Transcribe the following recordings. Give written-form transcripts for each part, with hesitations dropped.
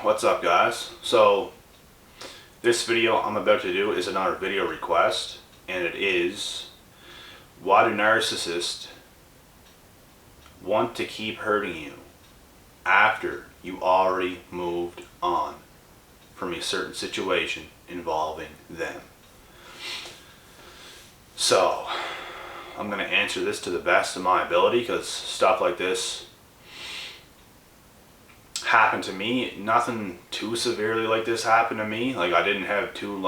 What's up, guys? So this video I'm about to do is another video request, and it is, why do narcissists want to keep hurting you after you already moved on from a certain situation involving them? So I'm going to answer this to the best of my ability, because stuff like this happened to me. Nothing too severely like this happened to me. Like, I didn't have too,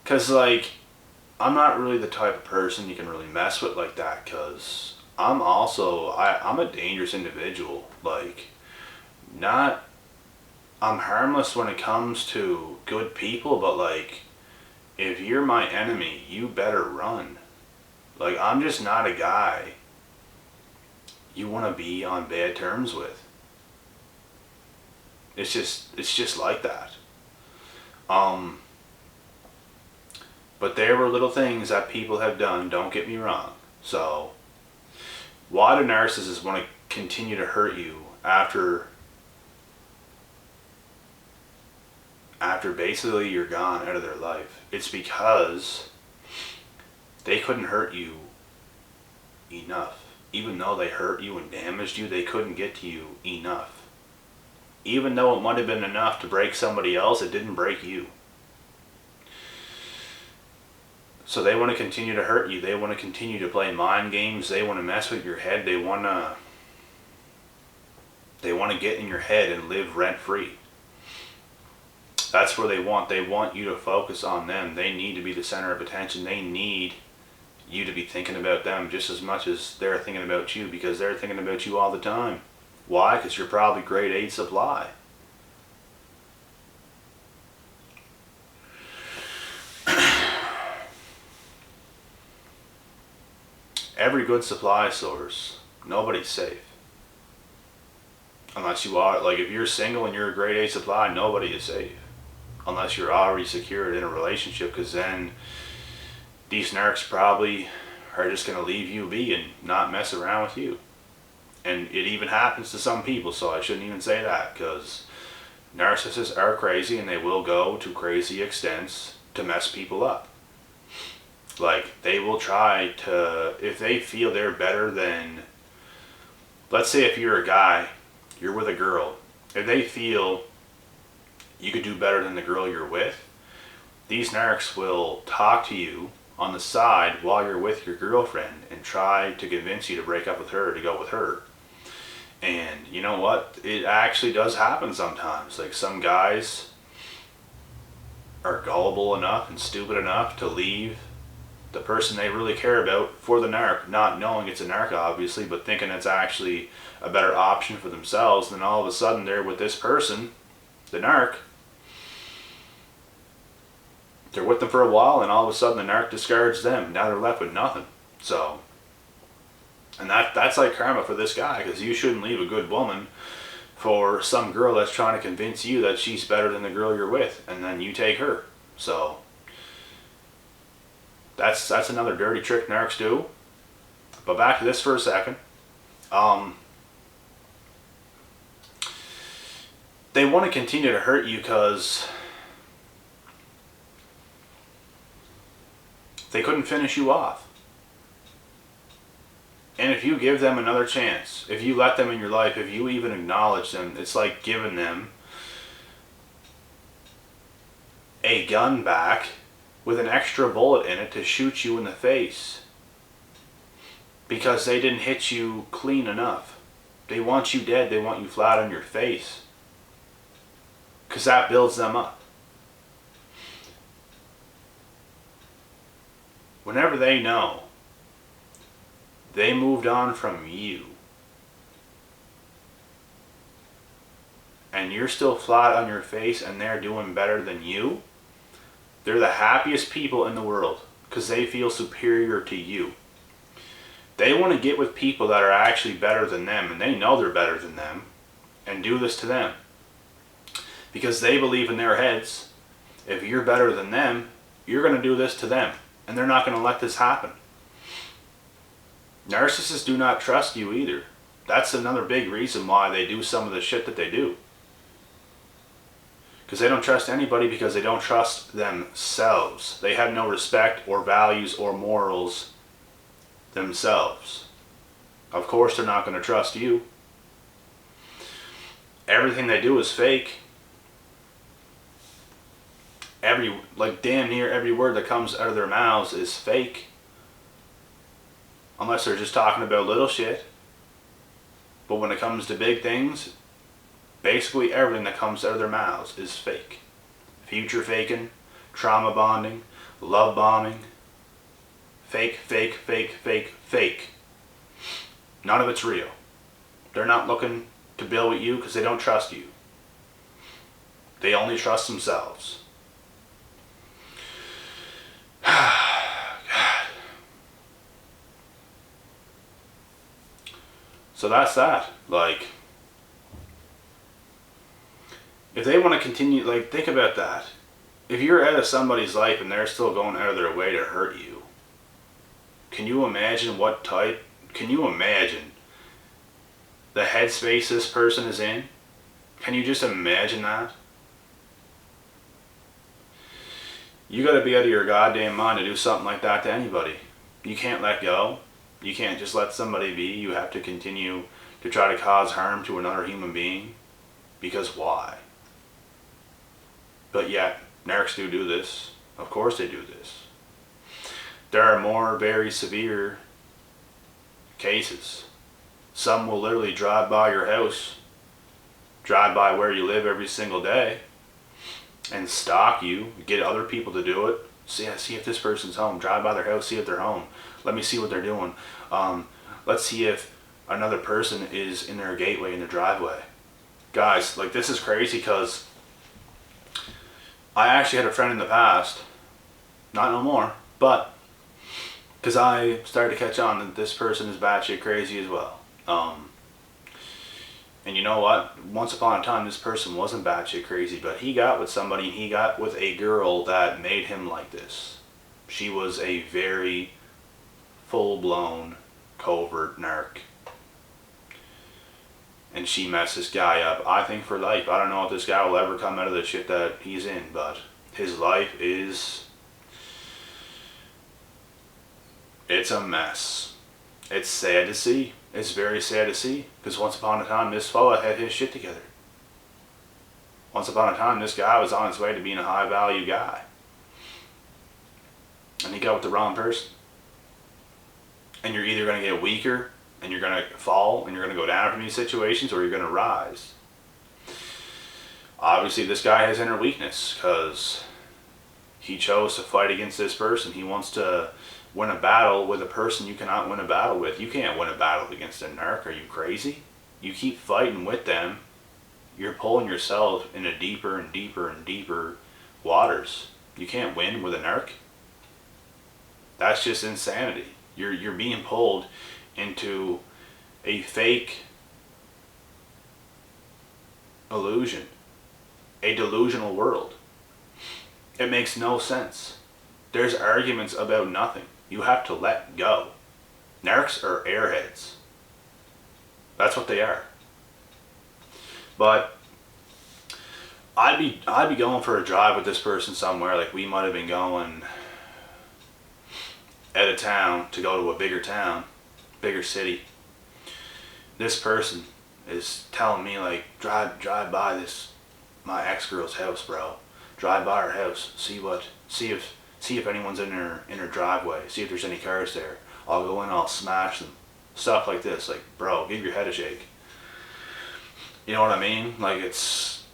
because I'm not really the type of person you can really mess with like that, because I'm a dangerous individual. I'm harmless when it comes to good people, but if you're my enemy, you better run. I'm just not a guy you want to be on bad terms with. It's just like that. But there were little things that people have done, don't get me wrong. So why do narcissists want to continue to hurt you after basically you're gone out of their life? It's because they couldn't hurt you enough. Even though they hurt you and damaged you, they couldn't get to you enough. Even though it might have been enough to break somebody else, it didn't break you. So they want to continue to hurt you. They want to continue to play mind games. They want to mess with your head. They want to get in your head and live rent free. That's where they want. They want you to focus on them. They need to be the center of attention. They need you to be thinking about them just as much as they're thinking about you, because they're thinking about you all the time. Why? Because you're probably grade A supply. Every good supply source, nobody's safe. Unless you are, if you're single and you're a grade A supply, nobody is safe. Unless you're already secured in a relationship, because then these narcs probably are just going to leave you be and not mess around with you. And it even happens to some people, so I shouldn't even say that, because narcissists are crazy and they will go to crazy extents to mess people up. They will try to, if they feel they're better than, let's say if you're a guy, you're with a girl, if they feel you could do better than the girl you're with, these narcs will talk to you on the side while you're with your girlfriend and try to convince you to break up with her, to go with her. And you know what? It actually does happen sometimes. Some guys are gullible enough and stupid enough to leave the person they really care about for the narc, not knowing it's a narc obviously, but thinking it's actually a better option for themselves. Then all of a sudden they're with this person, the narc. They're with them for a while, and all of a sudden the narc discards them. Now they're left with nothing. So, and that's like karma for this guy, because you shouldn't leave a good woman for some girl that's trying to convince you that she's better than the girl you're with, and then you take her. So that's another dirty trick narcs do. But back to this for a second. They want to continue to hurt you because they couldn't finish you off. And if you give them another chance, if you let them in your life, if you even acknowledge them, it's like giving them a gun back with an extra bullet in it to shoot you in the face. Because they didn't hit you clean enough. They want you dead. They want you flat on your face. Because that builds them up. Whenever they know they moved on from you and you're still flat on your face and they're doing better than you, they're the happiest people in the world, because they feel superior to you. They want to get with people that are actually better than them, and they know they're better than them, and do this to them. Because they believe in their heads, if you're better than them, you're going to do this to them, and they're not going to let this happen. Narcissists do not trust you either. That's another big reason why they do some of the shit that they do. Because they don't trust anybody because they don't trust themselves. They have no respect or values or morals themselves. Of course they're not going to trust you. Everything they do is fake. Damn near every word that comes out of their mouths is fake. Unless they're just talking about little shit. But when it comes to big things, basically everything that comes out of their mouths is fake. Future faking, trauma bonding, love bombing. Fake, fake, fake, fake, fake. None of it's real. They're not looking to build with you because they don't trust you. They only trust themselves. God. So that's that. Like, if they want to continue, like, think about that. If you're out of somebody's life and they're still going out of their way to hurt you, can you imagine can you imagine the headspace this person is in? Can you just imagine that? You gotta be out of your goddamn mind to do something like that to anybody. You can't let go. You can't just let somebody be. You have to continue to try to cause harm to another human being. Because why? But yet, narcs do this. Of course they do this. There are more very severe cases. Some will literally drive by your house, drive by where you live every single day, and stalk you, get other people to do it. See if this person's home. Drive by their house, see if they're home. Let me see what they're doing. Let's see if another person is in their gateway, in their driveway. Guys, like, this is crazy because I actually had a friend in the past, not no more, but because I started to catch on that this person is batshit crazy as well. And you know what? Once upon a time, this person wasn't batshit crazy, but he got with somebody, he got with a girl that made him like this. She was a very full-blown, covert narc. And she messed this guy up, I think, for life. I don't know if this guy will ever come out of the shit that he's in, but his life is... it's a mess. It's sad to see. It's very sad to see. Because once upon a time, this fella had his shit together. Once upon a time, this guy was on his way to being a high-value guy. And he got with the wrong person. And you're either going to get weaker, and you're going to fall, and you're going to go down from these situations, or you're going to rise. Obviously, this guy has inner weakness, because he chose to fight against this person. He wants to win a battle with a person you cannot win a battle with. You can't win a battle against a narc. Are you crazy? You keep fighting with them, you're pulling yourself into deeper and deeper and deeper waters. You can't win with a narc. That's just insanity. You're being pulled into a fake illusion, a delusional world. It makes no sense. There's arguments about nothing. You have to let go. Narcs are airheads. That's what they are. But I'd be going for a drive with this person somewhere. Like, we might have been going out of town to go to a bigger town, bigger city. This person is telling me, like, drive by my ex-girl's house, bro. Drive by her house. See if anyone's in her driveway. See if there's any cars there. I'll go in, I'll smash them. Stuff like this. Like, bro, give your head a shake. You know what I mean? Like, it's...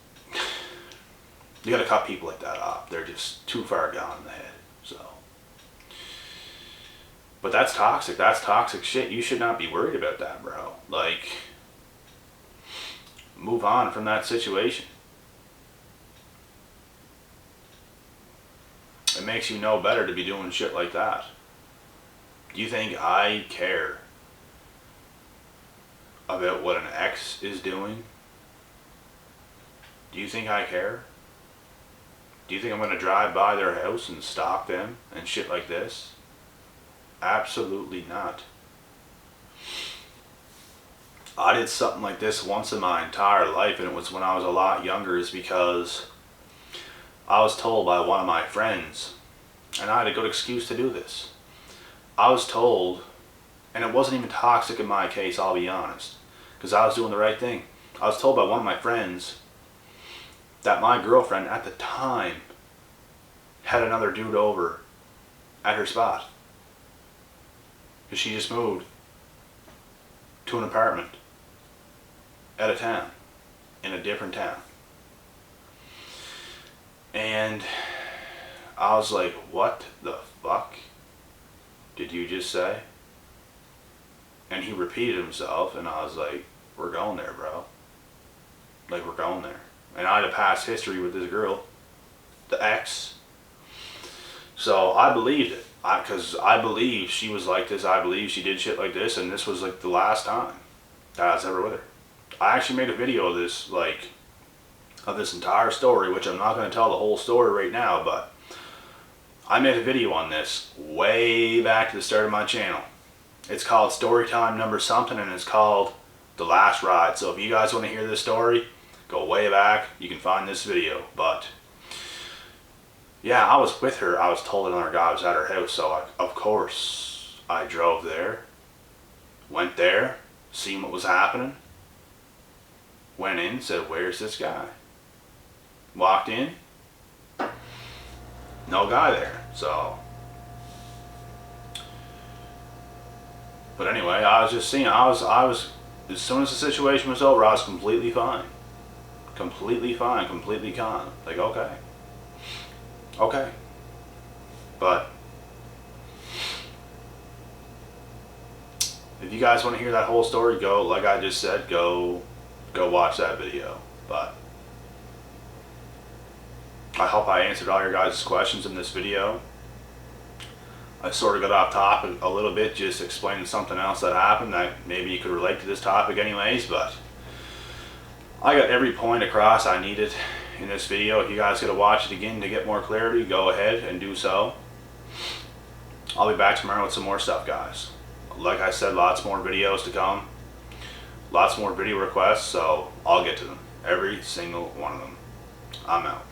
you gotta cut people like that off. They're just too far gone in the head. So... but that's toxic. That's toxic shit. You should not be worried about that, bro. Like, move on from that situation. It makes you know better to be doing shit like that. Do you think I care about what an ex is doing? Do you think I care? Do you think I'm going to drive by their house and stalk them and shit like this? Absolutely not. I did something like this once in my entire life, and it was when I was a lot younger. Is because I was told by one of my friends, and I had a good excuse to do this. I was told, and it wasn't even toxic in my case, I'll be honest, because I was doing the right thing. I was told by one of my friends that my girlfriend at the time had another dude over at her spot. Because she just moved to an apartment at a town, in a different town. And I was like, what the fuck did you just say? And he repeated himself, and I was like, we're going there, bro. Like, we're going there. And I had a past history with this girl, the ex. So I believed it. Because I believe she was like this. I believe she did shit like this. And this was like the last time that I was ever with her. I actually made a video of this, like, of this entire story, which I'm not going to tell the whole story right now, but I made a video on this way back to the start of my channel. It's called Storytime Number Something, and it's called The Last Ride. So if you guys want to hear this story, go way back. You can find this video. But yeah, I was with her. I was told another guy was at her house, so of course I drove there, went there, seen what was happening, went in, said, where's this guy? Walked in, no guy there. So, but anyway, I was just seeing, I was, as soon as the situation was over, I was completely fine. Completely fine, completely calm. Like, okay. Okay. But if you guys want to hear that whole story, go, like I just said, go watch that video. But I hope I answered all your guys' questions in this video. I sort of got off topic a little bit, just explaining something else that happened that maybe you could relate to this topic anyways, but I got every point across I needed in this video. If you guys got to watch it again to get more clarity, go ahead and do so. I'll be back tomorrow with some more stuff, guys. Like I said, lots more videos to come. Lots more video requests, so I'll get to them. Every single one of them. I'm out.